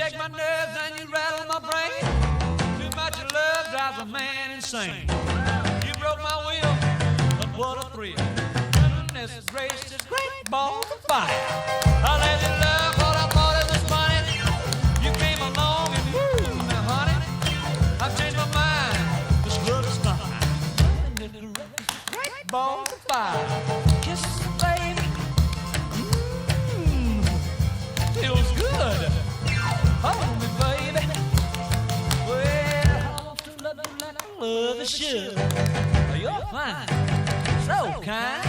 shake my nerves and you rattle my brain. Too much love drives a man insane. You broke my will, but what a thrill. Goodness gracious, great balls of fire. I let you love what I thought it was funny. You came along and woo, now honey, I've changed my mind. This love is fine. Great balls of fire. Kisses, baby. Feels good. Hold me, baby. Well, I want to love you like I love you should. You're fine, so kind.